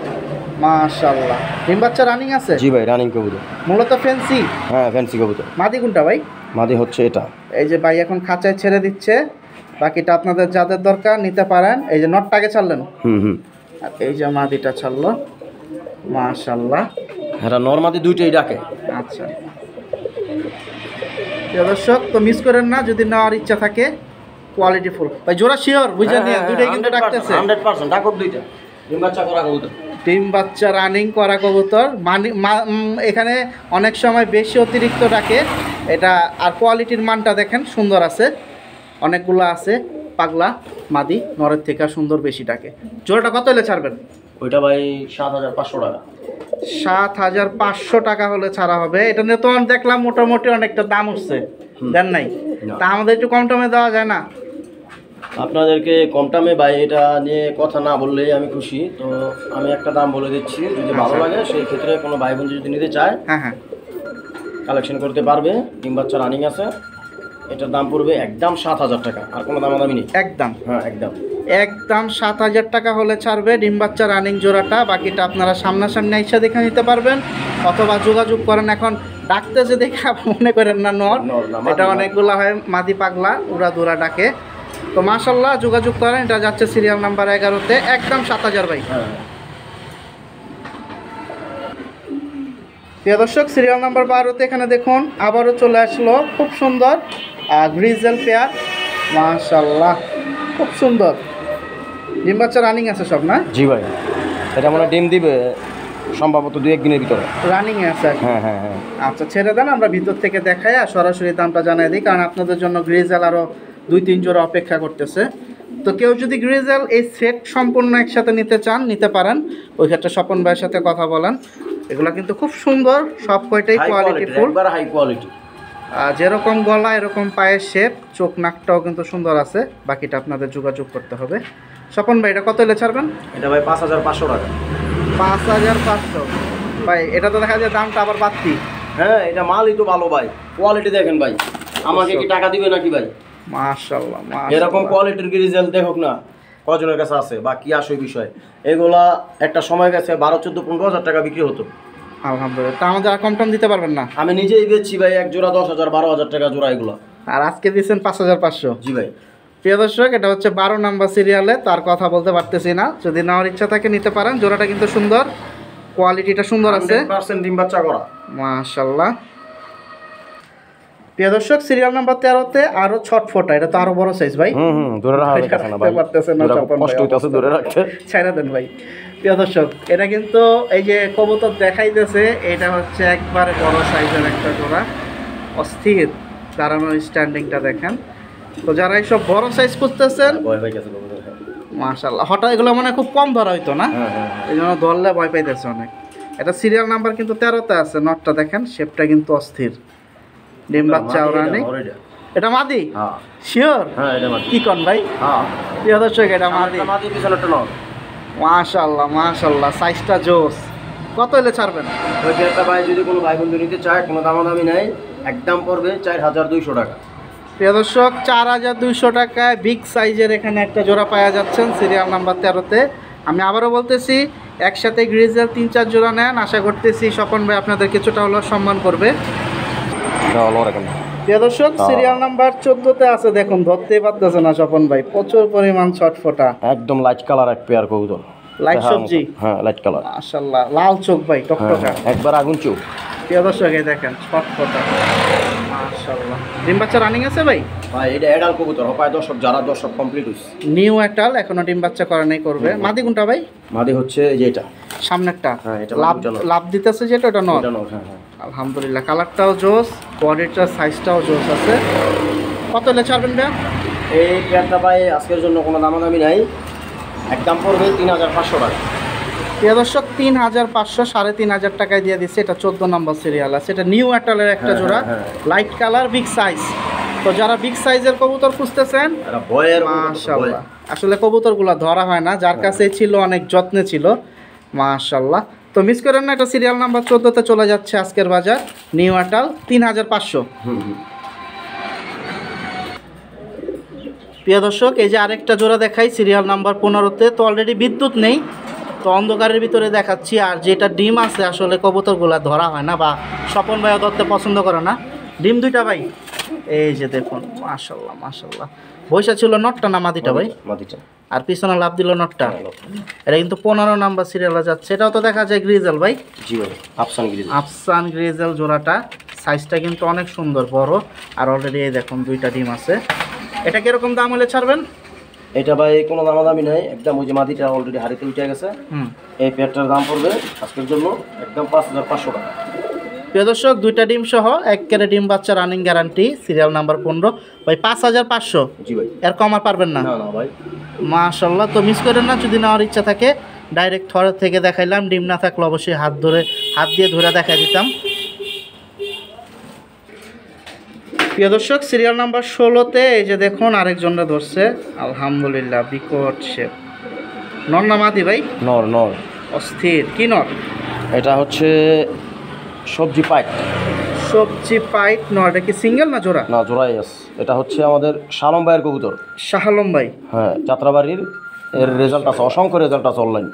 মাশাআল্লাহ। ডিম বাচ্চা রানিং আছে? জি ভাই, রানিং কবুতর। মূলত ফ্যান্সি? হ্যাঁ ফ্যান্সি কবুতর। মাদি কোনটা ভাই? মাদি হচ্ছে এটা। এই যে ভাই এখন খাঁচায় ছেড়ে দিচ্ছে, বাকিটা আপনাদের যাদের দরকার নিতে পারেন। এই যে নটটাকে ছাড়লেন, আর এই যে মাদিটা ছাড়লো। মাশাআল্লাহ। হ্যাঁ, নরমাদি দুইটাই ডাকে। আচ্ছা প্রিয় দর্শক, তো মিস করেন না, যদি নেওয়ার ইচ্ছা থাকে কোয়ালিটি ফুল। ভাই জোড়া শিওর বুঝে নিয়ে দুইটাই কিন্তু ডাকতেছে। 100% ডাকক দুইটা। ডিম বাচ্চা করা কবুতর। ডিম বাচ্চা রানিং করা কবুতর। এখানে অনেক সময় বেশি অতিরিক্ত ডাকে এটা, আর কোয়ালিটির মানটা দেখেন সুন্দর আছে, অনেকগুলো আছে। পাগলা মাদি নরের থেকে সুন্দর, বেশি ডাকে। জোড়াটা কত হলে ছাড়বেন? ওইটা ভাই 7500 টাকা। 7500 টাকা হলে ছাড়া হবে। এটা নিয়ে তো দেখলাম মোটামুটি অনেকটা দাম উঠছে, দেন নাই? তা আমাদের একটু কম টমে দেওয়া যায় না? আপনাদেরকে কম দামে ভাই এটা নিয়ে কথা না বললেই আমি খুশি। তো আমি একটা দাম বলে দিচ্ছি, যদি ভালো লাগে সেই ক্ষেত্রে কোনো ভাই বোন যদি নিতে চায়, হ্যাঁ কালেকশন করতে পারবে। ডিম বাচ্চা রানিং আছে, এটার দাম পড়বে একদম 7000 টাকা। আর কোনো দামাদামি নেই, একদম। হ্যাঁ একদম 7000 টাকা হলে ছাড়বে ডিম বাচ্চা রানিং জোড়াটা। বাকিটা আপনারা সামনাসামনি আইসা দেখে নিতে পারবেন, অথবা যোগাযোগ করেন। এখন ডাকতে যে দেখে মনে করেন না নর, এটা অনেকগুলো হয় মাদি পাগলা, উড়া দুরা ডাকে। তো মাশাল্লাহ, যোগাযোগ করেন। এটা যাচ্ছে সিরিয়াল নাম্বার 11-তে, একদম 7000 ভাই। প্রিয় দর্শক, সিরিয়াল নাম্বার 12-তে এখানে দেখুন আবারও চলে আসলো খুব সুন্দর গ্রিজেল পেয়ার। মাশাল্লাহ, খুব সুন্দর। ডিম বাচ্চা রানিং আছে সব না? জি ভাই, এটা মনে ডিম দিবে সম্ভবত 2-1 দিনের ভিতরে। রানিং আছে? হ্যাঁ। আচ্ছা ছেড়ে দেন, আমরা ভিতর থেকে দেখাই আর সরাসরি দামটা জানাই দিই, কারণ আপনাদের জন্য গ্রিজেল আরও 2-3 জোড়া অপেক্ষা করতেছে। তো কেউ যদি গ্রিজেল এই সেট সম্পূর্ণ একসাথে নিতে চান, নিতে পারেন। ওই ক্ষেত্রে স্বপন ভাইয়ের সাথে কথা বলেন। এগুলো কিন্তু খুব সুন্দর, সব কয়টাই কোয়ালিটি ফুল, হাই কোয়ালিটি। যেরকম গলা এরকম পায়ের শেপ, চোখ নাকটাও কিন্তু সুন্দর আছে। বাকিটা আপনাদের যোগাযোগ করতে হবে। স্বপন ভাই এটা কত হলে ছাড়বেন? এটা ভাই 5500 টাকা। 5500 ভাই, এটা তো দেখা যায় দামটা আবার বাড়তি। হ্যাঁ, এটা মালই তো ভালো ভাই, কোয়ালিটি দেখেন ভাই, আমাকে কি টাকা দিবে নাকি ভাই? মাশাআল্লাহ, এরকম কোয়ালিটির গ্রিজেল দেখুক না কজনের কাছে আছে বা কি আসে বিষয়। এগুলা একটা সময় গেছে 12, 14, 15 হাজার টাকা বিক্রি হতো। আলহামদুলিল্লাহ। তা আমাদের আর কম টম দিতে পারবেন না? আমি নিজেই বেচছি ভাই, এক জোড়া 10,000, 12,000 টাকা জোড়া এগুলো। আর আজকে দিয়েছেন 5500। জি ভাই। প্রিয় দর্শক, এটা হচ্ছে 12 নাম্বার সিরিয়ালে, তার কথা বলতে পারতেছি না। যদি নেওয়ার ইচ্ছা থাকে নিতে পারেন। জোড়াটা কিন্তু সুন্দর, কোয়ালিটিটা সুন্দর আছে। 100% ডিম বাচ্চা করা। মাশাআল্লাহ। প্রিয় দর্শক, সিরিয়াল নাম্বার 13-তে আরো ছটফটা, এটা তো আরো বড় সাইজ ভাই। ধরে রাখা যাচ্ছে না ভাই, কষ্ট হইতাছে ধরে রাখতে, ছাইরা দেন ভাই। প্রিয় দর্শক, এটা কিন্তু এই যে কবুতর দেখাইতেছে, এটা হচ্ছে একবারে বড় সাইজের একটা জোড়া, অস্থির দাঁড়ানো স্ট্যান্ডিংটা দেখেন। তো যারা এইসব বড় সাইজ করতেছেন, ভয় পাই গেছে কবুতর। মাশাআল্লাহ, হঠাৎ এগুলো মানে খুব কম ধরা হইতো না, এই জন্য ধরলে ভয় পাইতেছে অনেক। এটা সিরিয়াল নাম্বার কিন্তু 13-তে আছে। নটটা দেখেন, শেপটা কিন্তু অস্থির। ডিম বাচ্চা রানিং। এটা মাদি? শিওর? হ্যাঁ, এটা মাদি। কি কোন ভাই? প্রিয় দর্শক, এটা মাদি। পিছনেরটা নর। মাশাআল্লাহ, সাইজটা জোস। কত হলে ছাড়বেন? ওই একটা ভাই যদি কোনো ভাই বন্ধু নিতে চায়, কোনো দামাদামি নাই, একদম পড়বে 4200 টাকা। প্রিয় দর্শক 4200 টাকায় বিগ সাইজের এখানে একটা জোড়া পাওয়া যাচ্ছেন সিরিয়াল নাম্বার 13-তে। আমি আবারও বলতেছি, একসাথে গ্রিজেল 3-4 জোড়া নেন, আশা করতেছি স্বপন ভাই আপনাদের কিছুটা হলেও সম্মান করবে। প্রিয় দর্শক সিরিয়াল নাম্বার 14-তে আছে, দেখুন ধরতেই পারতেছে না স্বপন ভাই, প্রচুর পরিমাণ ছটফটা, একদম লাইট কালার এক পেয়ার কবুতর। লাইট সবজি, হ্যাঁ লাইট কালার, মাশাআল্লাহ, লাল চোখ ভাই, টকটকা, একবার আগুন চোখ। প্রিয় দর্শক এই দেখেন ছটফটা, মাশাআল্লাহ। ডিম বাচ্চা রানিং আছে ভাই? ভাই এটা এডাল কবুতর, হয় দর্শক যারা দর্শক কমপ্লিট হইছে। নিউ একটাল, এখনো ডিম বাচ্চা করে নাই, করবে। মাদি কোনটা ভাই? মাদি হচ্ছে এই যে এটা সামনেরটা, হ্যাঁ, এটা লাভ মাদিটা নর। লাভ দিতেছে যেটা, ওটা নর। এটা নর, হ্যাঁ হ্যাঁ। আলহামদুলিল্লাহ, কালারটাও জোস, বডিটার সাইজটাও জোস আছে। কত হলে ছাড়বেন ভাই? এই পেয়ারটা ভাই আজকের জন্য কোনো দামাদামি নাই, একদম পড়বে 3500 টাকা। প্রিয় দর্শক 3500, 3500 টাকায় দিয়ে দিচ্ছে। এটা 14 নম্বর সিরিয়াল আছে, এটা নিউ অ্যাটালের একটা হ্যাঁ, জোড়া, হ্যাঁ, লাইট কালার, বিগ সাইজ। তো যারা বিগ সাইজের কবুতর খুঁজতেছেন, এটা বয়ের মাশাআল্লাহ, আসলে কবুতরগুলো ধরা হয় না, যার কাছে ছিল অনেক যত্নে ছিল, মাশাআল্লাহ। তো মিস করেন না, এটা সিরিয়াল নাম্বার 14-তে চলে যাচ্ছে আজকের বাজার, নিউ অ্যাটাল 3500। প্রিয় দর্শক এই যে আরেকটা জোড়া দেখাই সিরিয়াল নাম্বার 15-তে। তো অলরেডি বিদ্যুৎ নেই, তো অন্ধকারের ভিতরে দেখাচ্ছি। আর যেটা ডিম আছে, আসলে কবুতরগুলা ধরা হয় না, বা স্বপন ভাইও ধরতে পছন্দ করে না। ডিম দুইটা ভাই, এই যে দেখুন, মাশাআল্লাহ মাশাআল্লাহ। বৈশা ছিল নটটা না মাদিটা ভাই? মাদিটা। আর পিছনে লাভ দিল নটটা। এটা কিন্তু 15 নাম্বার সিরিয়ালে যাচ্ছে। এটাও তো দেখা যায় গ্রিজেল ভাই? জি ভাই, আফসান গ্রিজেল। আফসান গ্রিজেল জোড়াটা, সাইজটা কিন্তু অনেক সুন্দর, বড়। আর অলরেডি এই দেখুন দুইটা ডিম আছে। এটা কিরকম দাম হলে ছাড়বেন? এটা ভাই কোনো দামাদামি নাই, একদম ওই যে মাদিটা অলরেডি হাড়িতে উঠে গেছে। এই পেয়ারটার দাম পড়বে আজকের জন্য একদম 5500 টাকা। প্রিয় দর্শক দুইটা ডিম সহ একেবারে ডিম বাচ্চা রানিং গ্যারান্টি, সিরিয়াল নাম্বার 15 ভাই, 5500। জি ভাই, এর কম আর পারবেন না? না না ভাই। মাশাআল্লাহ। তো মিস করেন না, যদি নেওয়ার ইচ্ছা থাকে ডাইরেক্ট থর থেকে দেখাইলাম, ডিম না থাকলে অবশ্যই হাত দিয়ে ধরে দেখাই দিতাম। প্রিয় দর্শক সিরিয়াল নাম্বার 16-তে এই যে দেখুন আরেকজনরা ধরছে, আলহামদুলিল্লাহ, বিকট শেপ। নর না মাদি ভাই? নর নর। অস্থির, কি নর? এটা হচ্ছে সবজি পাইট। সবজি পাইট নর। এটা কি সিঙ্গেল না জোড়া? না, জোড়াই আছে। এটা হচ্ছে আমাদের শালম ভাইয়ের কবুতর। শাহালম ভাই? হ্যাঁ, যাত্রাবাড়ির। এর রেজাল্ট আছে, অসংখ্য রেজাল্ট আছে অনলাইন।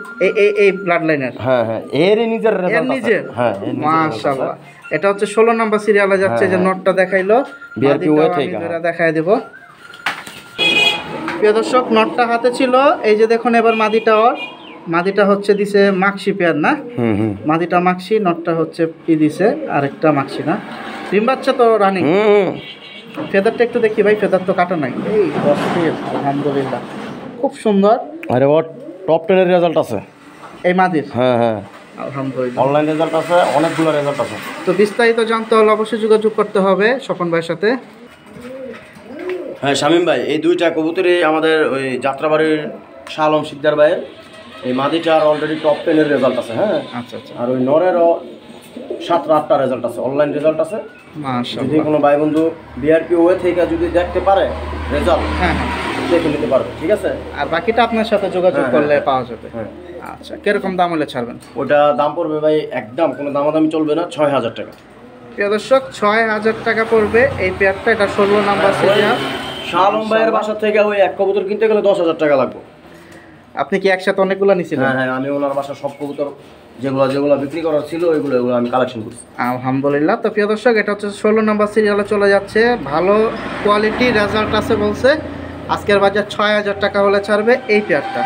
এই ব্লাড লাইনের? হ্যাঁ হ্যাঁ, এর নিজের রেজাল্ট আছে। নিজের? হ্যাঁ, মাশাআল্লাহ। এটা হচ্ছে 16 নাম্বার সিরিয়ালে যাচ্ছে, যে নটটা দেখাইলো, বিআরপি ওয়ে থেকে দেখাই দেব। প্রিয় দর্শক নটটা হাতে ছিল, এই যে দেখুন এবার মাদিটা। মাদিটা হচ্ছে দিছে মাক্সি পেয়ার না? মাদিটা মাক্সি, নটটা হচ্ছে কি দিছে আরেকটা মাক্সি না? ডিম বাচ্চা তো রানিং। ফেদারটা একটু দেখি ভাই, ফেদার তো কাটা নাই। এই অস্থির, আলহামদুলিল্লাহ, খুব সুন্দর। আরে ও টপ 10 এর রেজাল্ট আছে এই মাদির? হ্যাঁ হ্যাঁ, আলহামদুলিল্লাহ, অনলাইন রেজাল্ট আছে, অনেকগুলো রেজাল্ট আছে। তো বিস্তারিত জানতে হলে অবশ্যই যোগাযোগ করতে হবে স্বপন ভাইয়ের সাথে। হ্যাঁ শামীম ভাই, এই দুইটা কবুতরই আমাদের ওই যাত্রাবাড়ির শাহ আলম শিকদার ভাইয়ের। এই মাদিটার অলরেডি টপ 10 এর রেজাল্ট আছে। হ্যাঁ আচ্ছা আচ্ছা। আর ওই নরেরও 7-8টা রেজাল্ট আছে, অনলাইন রেজাল্ট আছে। যদি মাশাআল্লাহ। কোনো ভাই বন্ধু বিআরপি ওয়ে থেকে যদি দেখতে পারে রেজাল্ট, হ্যাঁ হ্যাঁ, দেখে নিতে পারবে, ঠিক আছে। আর বাকিটা আপনার সাথে যোগাযোগ হ্যাঁ, করলে হ্যাঁ, পাওয়া যাবে। হ্যাঁ। আচ্ছা, কিরকম দাম হলে ছাড়বেন? ওটা দাম পড়বে ভাই একদম কোনো দামাদামি চলবে না, 6000 টাকা। প্রিয় দর্শক 6000 টাকা পড়বে এই পেয়ারটা। এটা 16 নাম্বার সিরিয়াল। শাহ আলম ভাইয়ের বাসা থেকে ওই এক কবুতর কিনতে গেলে 10,000 টাকা লাগবে। আপনি কি একসাথে অনেকগুলো নিছিলেন? হ্যাঁ হ্যাঁ, আমি ওনার বাসা সব কবুতর যেগুলো বিক্রি করার ছিল ওইগুলো আমি কালেকশন করছি। আলহামদুলিল্লাহ। তো প্রিয় দর্শক এটা হচ্ছে 16 নাম্বার সিরিয়ালে চলে যাচ্ছে, ভালো কোয়ালিটি রেজাল্ট আছে বলছে। আজকের বাজার 6000 টাকা হলে ছাড়বে এই পেয়ারটা।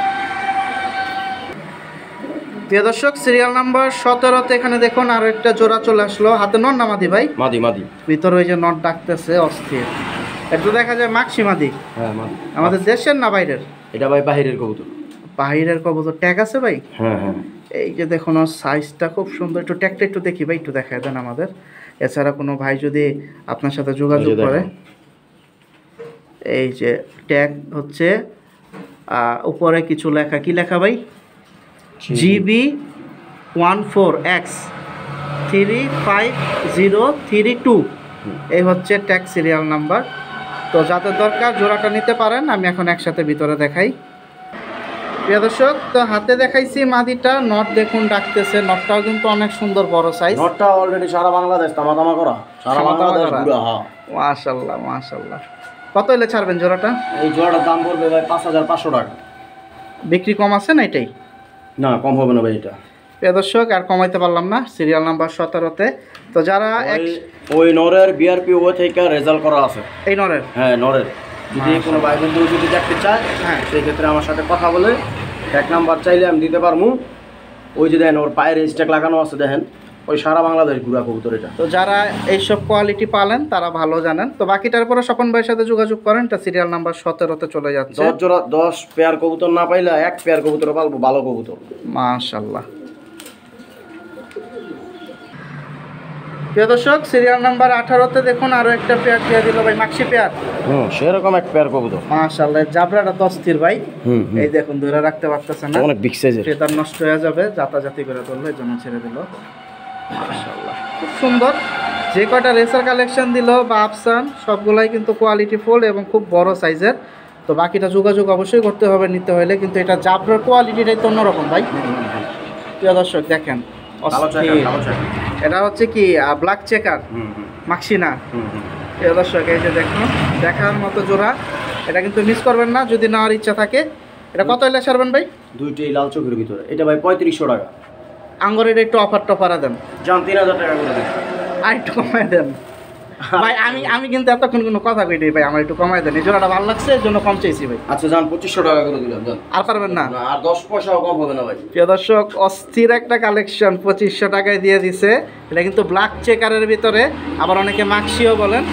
প্রিয় দর্শক সিরিয়াল নাম্বার 17-তে এখানে দেখুন আরো একটা জোড়া চলে আসলো, হাতে নর না মাদি ভাই? মাদি মাদি। ভিতরে ওই যে নট ডাকতেছে, অস্থির। একটু দেখা যায় মাক্সি মাদি। হ্যাঁ মাদি। আমাদের দেশের না বাইরের? এটা ভাই বাহিরের কবুতর। বাহিরের কবুতর, ট্যাগ আছে ভাই? হ্যাঁ হ্যাঁ, এই যে দেখুন ওর সাইজটা খুব সুন্দর। একটু ট্যাগটা একটু দেখি ভাই, একটু দেখায় দেন আমাদের। এছাড়া কোনো ভাই যদি আপনার সাথে যোগাযোগ করে, এই যে ট্যাগ হচ্ছে উপরে কিছু লেখা, কি লেখা ভাই? GB14X 35032, এই হচ্ছে ট্যাগ সিরিয়াল নাম্বার। তো যাদের দরকার জোড়াটা নিতে পারেন। আমি এখন একসাথে ভিতরে দেখাই। প্রিয় দর্শক, তো হাতে দেখাইছি মাদিটা, নট দেখুন ডাকতেছে, নটটাও কিন্তু অনেক সুন্দর বড় সাইজ। নটটা অলরেডি সারা বাংলাদেশ তামা করা, সারা বাংলাদেশ ঘুরা। হ্যাঁ, মাশাআল্লাহ মাশাআল্লাহ। কত হলে ছাড়বেন জোড়াটা? এই জোড়াটার দাম পড়বে ভাই 5500 টাকা। বিক্রি কম আছে না এটাই? না, কম হবে না ভাই এটা। প্রিয় দর্শক, আর কমাইতে পারলাম না, সিরিয়াল নাম্বার 17-তে। তো যারা ওই নরের বিআরপি ও থেকে রেজাল্ট করা আছে। এই নরের? হ্যাঁ, নরের। যদি কোনো ভাই বন্ধু যদি দেখতে চায়, হ্যাঁ, সেই ক্ষেত্রে আমার সাথে কথা বলে এক নাম্বার চাইলে আমি দিতে পারবো। ওই যে দেখেন ওর পায়ের স্ট্যাক লাগানো আছে, দেখেন ওই সারা বাংলাদেশ ঘুরা কবুতর এটা। তো যারা এইসব কোয়ালিটি পালেন তারা ভালো জানেন। তো বাকিটার পরে স্বপন ভাইয়ের সাথে যোগাযোগ করেন, এটা সিরিয়াল নাম্বার 17-তে চলে যাচ্ছে। 10 পেয়ার কবুতর না পাইলে 1 পেয়ার কবুতর পালবো, ভালো কবুতর। মাশাআল্লাহ। প্রিয় দর্শক, সিরিয়াল নাম্বার 18-তে দেখুন আরো একটা পেয়ার দিয়ে দিল ভাই, মাক্সি পেয়ার। সেরকম 1 পেয়ার কবুতর। মাশাআল্লাহ, জাবরাটা তো অস্থির ভাই। এই দেখুন ধরে রাখতে পারতেছে না, অনেক বিগ সাইজের। সেটা নষ্ট হয়ে যাবে, জাতাজাতি করে ধরলে, জন্য ছেড়ে দিল। মাশাআল্লাহ, খুব সুন্দর। যে কয়টা রেসার কালেকশন দিল বা আফসান, সবগুলাই কিন্তু কোয়ালিটি ফুল এবং খুব বড় সাইজের। তো বাকিটা যোগাযোগ অবশ্যই করতে হবে নিতে হলে, কিন্তু এটা জাবরার কোয়ালিটিটাই তো অন্যরকম ভাই। প্রিয় দর্শক দেখেন, এটা হচ্ছে কি ব্ল্যাক চেকার মাক্সিনা। প্রিয় দর্শক, এই যে দেখুন দেখার মতো জোড়া, এটা কিন্তু মিস করবেন না যদি নেওয়ার ইচ্ছা থাকে। এটা কত হলে ছাড়বেন ভাই? দুইটাই লাল চোখের ভিতরে, এটা ভাই 3500 টাকা। আঙ্গুরের একটু অফার টফারা দেন, জান 3000 টাকা করে দেন। আর একটু কমাই দেন ভাই। আমি কিন্তু এতক্ষণ কোনো কথা কইনি ভাই, আমার একটু কমাই দেন। এই জোড়াটা ভালো লাগছে, এর জন্য কম চাইছি ভাই। আচ্ছা জান 2500 টাকা করে দিলাম, জান। আর পারবেন না? আর 10 পয়সাও কম হবে না ভাই। প্রিয় দর্শক, অস্থির একটা কালেকশন 2500 টাকায় দিয়ে দিছে। এটা কিন্তু ব্ল্যাক চেকারের ভিতরে, আবার অনেকে মাক্সিও বলেন।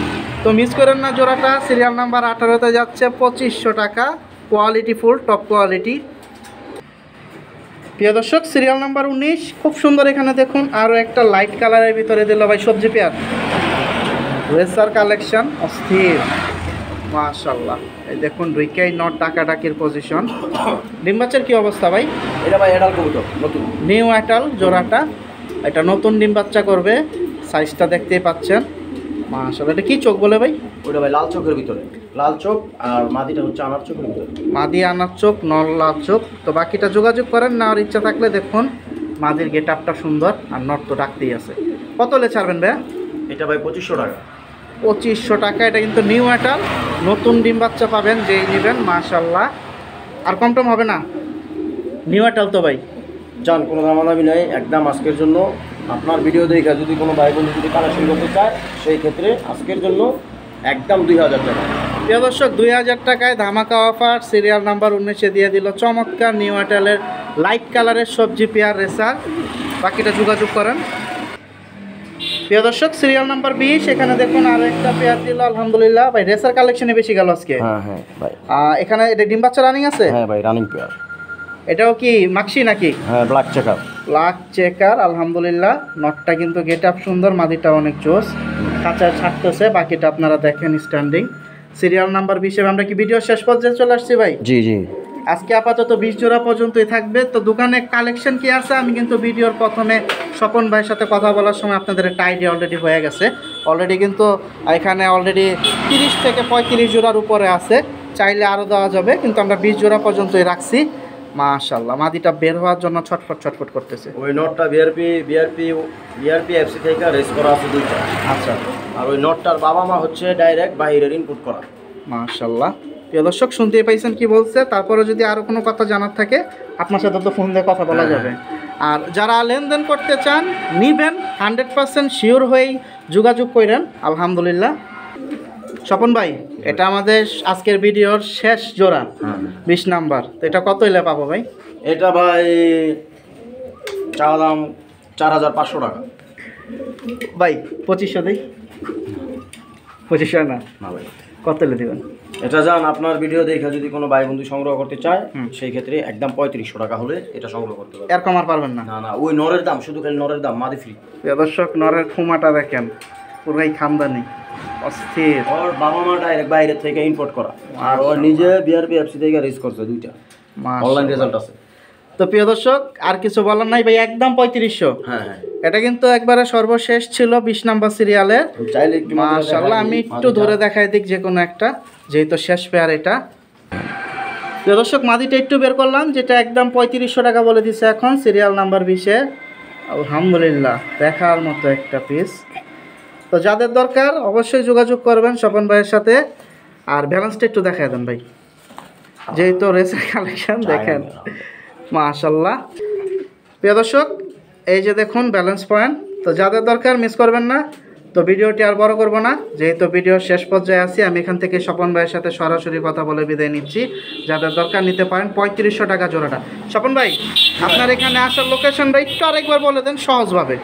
তো মিস করেন না জোড়াটা, সিরিয়াল নাম্বার 18-তে যাচ্ছে 2500 টাকা, কোয়ালিটি ফুল, টপ কোয়ালিটি। প্রিয় দর্শক, সিরিয়াল নাম্বার 19 খুব সুন্দর। এখানে দেখুন আরও একটা লাইট কালারের ভিতরে দিল ভাই, সবজি পেয়ার রেসার কালেকশন, অস্থির। মাশাআল্লাহ, এই দেখুন রিকাই নট ডাকাডাকির পজিশন। ডিম বাচ্চার কি অবস্থা ভাই? এটা ভাই এডাল কবুতর, নতুন নিউ অ্যাটাল জোড়াটা, এটা নতুন ডিম বাচ্চা করবে। সাইজটা দেখতেই পাচ্ছেন। মাশাআল্লাহ, এটা কি চোখ বলে ভাই? ওটা ভাই লাল চোখের ভিতরে, লাল চোখ। আর মাদিটা হচ্ছে আনার চোখের ভিতরে। মাদি আনার চোখ, নর লাল চোখ। তো বাকিটা যোগাযোগ করেন, নেওয়ার ইচ্ছা থাকলে। দেখুন মাদির গেট আপটা সুন্দর, আর নর তো ডাকতেই আছে। কত হলে ছাড়বেন ভাইয়া? এটা ভাই 2500 টাকা। 2500 টাকা। এটা কিন্তু নিউ অ্যাটাল, নতুন ডিম বাচ্চা পাবেন যেই নেবেন। মাশাআল্লাহ, আর কম টম হবে না? নিউ অ্যাটাল তো ভাই। জান কোনো দামাদামি নাই, একদম আজকের জন্য। আপনার ভিডিও দেখে যদি কোনো ভাই বোন যদি কালেকশন করতে চায়, সেই ক্ষেত্রে আজকের জন্য একদম 2000 টাকা। প্রিয় দর্শক, 2000 টাকায় ধামাকা অফার। সিরিয়াল নাম্বার 19-এ দিয়ে দিল চমৎকার নিউ অ্যাটালের লাইট কালারের সবজি পেয়ার রেসার। বাকিটা যোগাযোগ করেন। প্রিয় দর্শক, সিরিয়াল নাম্বার 20, এখানে দেখুন আরো একটা পেয়ার দিল। আলহামদুলিল্লাহ ভাই, রেসার কালেকশনে বেশি গেল আজকে। হ্যাঁ হ্যাঁ ভাই, এখানে এটা ডিম বাচ্চা রানিং আছে? হ্যাঁ ভাই, রানিং পেয়ার। এটাও কি মাক্সি নাকি? হ্যাঁ, ব্ল্যাক চেকার। ব্ল্যাক চেকার, আলহামদুলিল্লাহ। নটটা কিন্তু গেট আপ সুন্দর, মাদিটা অনেক জোস, কাঁচা ছাড়তেছে। বাকিটা আপনারা দেখেন স্ট্যান্ডিং। সিরিয়াল নাম্বার 20-এ আমরা কি ভিডিও শেষ পর্যায়ে চলে আসছি ভাই? জি জি। আজকে আপাতত 20 জোড়া পর্যন্তই থাকবে। তো দোকানে কালেকশন কি আছে, আমি কিন্তু ভিডিওর প্রথমে স্বপন ভাইয়ের সাথে কথা বলার সময় আপনাদের একটা আইডিয়া অলরেডি হয়ে গেছে। অলরেডি কিন্তু এখানে অলরেডি 30 থেকে 35 জোড়ার উপরে আছে, চাইলে আরও দেওয়া যাবে, কিন্তু আমরা 20 জোড়া পর্যন্তই রাখছি। মাশাআল্লাহ, মাদিটা বের হওয়ার জন্য ছটফট করতেছে। ওই নটটা বিআরপি এফসি থেকে রেস করা আছে দুইটা। আচ্ছা, আর ওই নটটার বাবা মা হচ্ছে ডাইরেক্ট বাইরের ইনপুট করা। মাশাআল্লাহ। প্রিয় দর্শক, শুনতেই পাইছেন কি বলছে। তারপরে যদি আরও কোনো কথা জানার থাকে, আপনার সাথে তো ফোন দিয়ে কথা বলা যাবে। আর যারা লেনদেন করতে চান, নিবেন, 100% শিওর হয়েই যোগাযোগ করেন। আলহামদুলিল্লাহ। স্বপন ভাই, এটা আমাদের আজকের ভিডিওর শেষ জোড়া, 20 নাম্বার। তো এটা কত হইলে পাবো ভাই? এটা ভাই চাওয়া দাম 4500 টাকা। ভাই 2500 দিই। 2500 না? না ভাই। কত হলে দেবেন? এটা জান আপনার ভিডিও দেখে যদি কোনো ভাই বন্ধু সংগ্রহ করতে চায়, সেই ক্ষেত্রে একদম 3500 টাকা হলে এটা সংগ্রহ করতে পারবে। এর কম আর পারবেন না? না না, ওই নরের দাম, শুধু খালি নরের দাম, মাদি ফ্রি। প্রিয় দর্শক, নরের খুমাটা দেখেন, পুরাই খানদানি, অস্থির। ওর বাবা মা ডাইরেক্ট বাইরে থেকে ইম্পোর্ট করা, আর ও নিজে বিআরপি এফসি থেকে রেস করছে দুইটা, অনলাইন রেজাল্ট আছে। তো প্রিয় দর্শক, আর কিছু বলার নাই ভাই, একদম 3500। হ্যাঁ হ্যাঁ, এটা কিন্তু একবারে সর্বশেষ ছিল 20 নাম্বার সিরিয়ালে। চাইলে একটু মাশাআল্লাহ, আমি একটু ধরে দেখাই দিক যে কোনো একটা, যেহেতু শেষ পেয়ার এটা। প্রিয় দর্শক মাদিটা একটু বের করলাম, যেটা একদম 3500 টাকা বলে দিছে এখন, সিরিয়াল নাম্বার 20-এ। আলহামদুলিল্লাহ, দেখার মতো একটা পিস। তো যাদের দরকার অবশ্যই যোগাযোগ করবেন স্বপন ভাইয়ের সাথে। আর ব্যালেন্সটা একটু দেখায় দেন ভাই, যেহেতু রেসের কালেকশন দেখেন, মাশাল্লাহ। প্রিয় দর্শক, এই যে দেখুন ব্যালেন্স পয়েন্ট। তো যাদের দরকার মিস করবেন না। তো ভিডিওটি আর বড় করব না, যেহেতু ভিডিওর শেষ পর্যায়ে আছি, আমি এখান থেকে স্বপন ভাইয়ের সাথে সরাসরি কথা বলে বিদায় নিচ্ছি। যাদের দরকার নিতে পারেন 3500 টাকা জোড়াটা। স্বপন ভাই, আপনার এখানে আসার লোকেশনটা একটু আরেকবার বলে দেন সহজভাবে।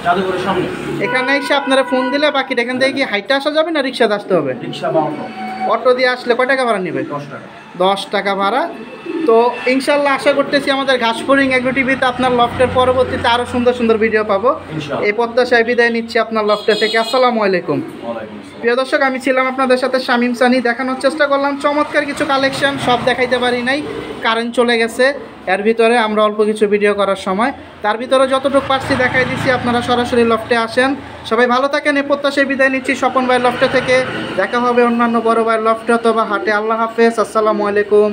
জাদুঘরের সামনে। এখানে এসে আপনারা ফোন দিলে বাকিটা এখান থেকে কি হাইটে আসা যাবে না রিক্সাতে আসতে হবে? রিক্সা বা অটো দিয়ে আসলে কয় টাকা ভাড়া নেবে? 10 টাকা। 10 টাকা ভাড়া। তো ইনশাল্লাহ আশা করতেছি আমাদের ঘাসফড়িং এগ্রো টিভিতে আপনার লফটের পরবর্তীতে আরও সুন্দর সুন্দর ভিডিও পাবো। ইনশাআল্লাহ। এই প্রত্যাশায় বিদায় নিচ্ছি আপনার লফটে থেকে। আসসালামু আলাইকুম। ওয়ালাইকুম আসসালাম। প্রিয় দর্শক, আমি ছিলাম আপনাদের সাথে শামীম সানি। দেখানোর চেষ্টা করলাম চমৎকার কিছু কালেকশন, সব দেখাইতে পারি নাই, কারেন্ট চলে গেছে। এর ভিতরে আমরা অল্প কিছু ভিডিও করার সময়, তার ভিতরে যতটুকু পারছি দেখাই দিচ্ছি। আপনারা সরাসরি লফটে আসেন। সবাই ভালো থাকেন, এই প্রত্যাশায় বিদায় নিচ্ছি স্বপন ভাই লফটে থেকে। দেখা হবে অন্যান্য বড় ভাইয়ের লফটে অথবা হাটে। আল্লাহ হাফেজ, আসসালামু আলাইকুম।